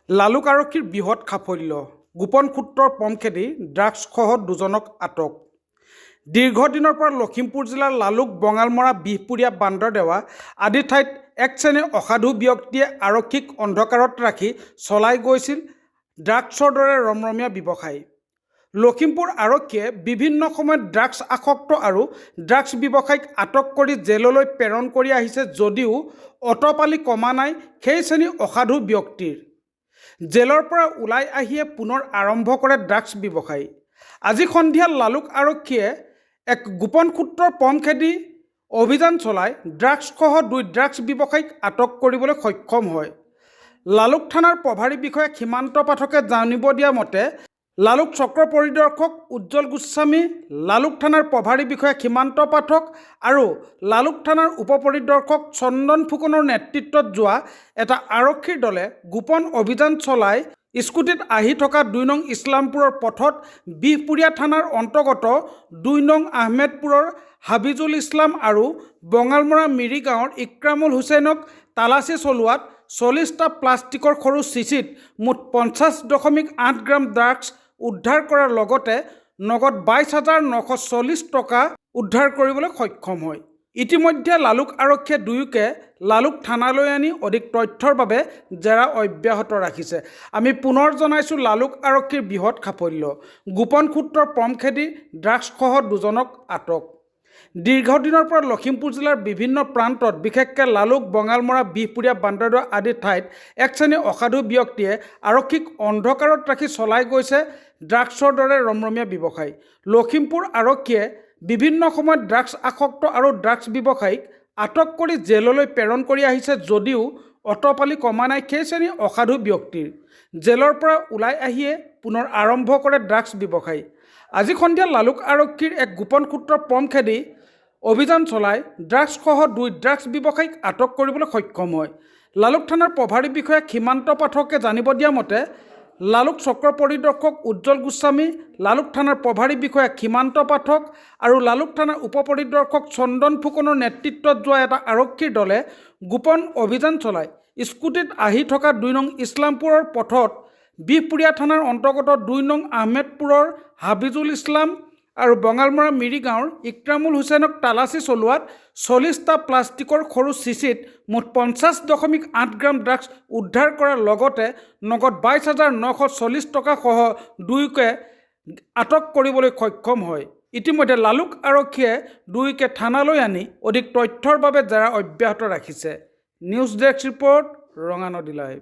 লালুক আৰক্ষীৰ বৃহৎ সাফল্য, গোপন সূত্ৰৰ পম খেদি ড্ৰাগছসহ দুজনক আটক। দীৰ্ঘদিনৰ পৰা লখিমপুৰ জিলাৰ লালুক, বঙালমৰা, বিহপুৰীয়া, বান্দৰদেৱা আদি ঠাইত এক শ্ৰেণীৰ অসাধু ব্যক্তিয়ে আৰক্ষীক অন্ধকাৰত ৰাখি চলাই গৈছিল ড্ৰাগছৰ দৰে ৰমৰমীয়া ব্যৱসায়। লখিমপুৰ আৰক্ষীয়ে বিভিন্ন সময়ত ড্ৰাগছ আসক্ত আৰু ড্ৰাগছ ব্যৱসায়ীক আটক কৰি জেললৈ প্ৰেৰণ কৰি আহিছে যদিও অতপালি কমা নাই সেই শ্ৰেণীৰ অসাধু ব্যক্তিৰ। জেলৰ পৰা ওলাই আহিয়ে পুনৰ আৰম্ভ কৰে ড্ৰাগছ ব্যৱসায়ী। আজি সন্ধিয়া লালুক আৰক্ষীয়ে এক গোপন সূত্ৰৰ পম খেদি অভিযান চলাই ড্ৰাগছসহ 2 ড্ৰাগছ ব্যৱসায়ীক আটক কৰিবলৈ সক্ষম হয়। লালুক থানাৰ প্ৰভাৰী বিষয়া সীমান্ত পাঠকে জানিব দিয়া মতে, লালুক চক্ৰ পৰিদৰ্শক উজ্জ্বল গোস্বামী, লালুক থানাৰ প্ৰভাৰী বিষয়া সীমান্ত পাঠক আৰু লালুক থানাৰ উপ পৰিদৰ্শক চন্দন ফুকনৰ নেতৃত্বত যোৱা এটা আৰক্ষীৰ দলে গোপন অভিযান চলাই স্কুটিত আহি থকা 2 নং ইছলামপুৰৰ পথত বিহপুৰীয়া থানাৰ অন্তৰ্গত 2 নং আহমেদপুৰৰ হাবিজুল ইছলাম আৰু বঙালমৰা মিৰি গাঁৱৰ ইক্ৰামুল হুছেইনক তালাচী চলোৱাত 40টা প্লাষ্টিকৰ সৰু চিচিত মুঠ 50.8 গ্ৰাম ড্ৰাগছ উদ্ধাৰ কৰাৰ লগতে নগদ 22,940 টকা উদ্ধাৰ কৰিবলৈ সক্ষম হয়। ইতিমধ্যে লালুক আৰক্ষীয়ে দুয়োকে লালুক থানালৈ আনি অধিক তথ্যৰ বাবে জেৰা অব্যাহত ৰাখিছে। আমি পুনৰ জনাইছোঁ, লালুক আৰক্ষীৰ বৃহৎ সাফল্য, গোপন সূত্ৰৰ পম খেদি ড্ৰাগছসহ দুজনক আটক। দীৰ্ঘদিনৰ পৰা লখিমপুৰ জিলাৰ বিভিন্ন প্ৰান্তত বিশেষকৈ লালুক, বঙালমৰা, বিহপুৰীয়া, বান্দৰদেৱা আদি ঠাইত এক শ্ৰেণীৰ অসাধু ব্যক্তিয়ে আৰক্ষীক অন্ধকাৰত ৰাখি চলাই গৈছে ড্ৰাগছৰ দৰে ৰমৰমীয়া ব্যৱসায়। লখিমপুৰ আৰক্ষীয়ে বিভিন্ন সময়ত ড্ৰাগছ আসক্ত আৰু ড্ৰাগছ ব্যৱসায়ীক আটক কৰি জেললৈ প্ৰেৰণ কৰি আহিছে যদিও অতপালি কমা নাই সেই শ্ৰেণীৰ অসাধু ব্যক্তিৰ। জেলৰ পৰা ওলাই আহিয়ে পুনৰ আৰম্ভ কৰে ড্ৰাগছ ব্যৱসায়ী। আজি সন্ধিয়া লালুক আৰক্ষীৰ এক গোপন সূত্ৰৰ পম খেদি অভিযান চলাই ড্ৰাগছসহ 2 ড্ৰাগছ ব্যৱসায়ীক আটক কৰিবলৈ সক্ষম হয়। লালুক থানাৰ প্ৰভাৰী বিষয়া সীমান্ত পাঠকে জানিব দিয়া মতে, লালুক চক্ৰ পৰিদৰ্শক উজ্জ্বল গোস্বামী, লালুক থানাৰ প্ৰভাৰী বিষয়া সীমান্ত পাঠক আৰু লালুক থানাৰ উপ পৰিদৰ্শক চন্দন ফুকনৰ নেতৃত্বত যোৱা এটা আৰক্ষীৰ দলে গোপন অভিযান চলাই স্কুটিত আহি থকা 2 নং ইছলামপুৰৰ পথত বিহপুৰীয়া থানাৰ অন্তৰ্গত 2 নং আহমেদপুৰৰ হাবিজুল ইছলাম আৰু বঙালমৰা মিৰি গাঁৱৰ ইক্ৰামুল হুছেইনক তালাচী চলোৱাত 40টা প্লাষ্টিকৰ সৰু চিচিত মুঠ 50.8 গ্ৰাম ড্ৰাগছ উদ্ধাৰ কৰাৰ লগতে নগদ 22,940 টকা সহ দুয়োকে আটক কৰিবলৈ সক্ষম হয়। ইতিমধ্যে লালুক আৰক্ষীয়ে দুয়োকে থানালৈ আনি অধিক তথ্যৰ বাবে জেৰা অব্যাহত ৰাখিছে। News desk report, Ranganadi live.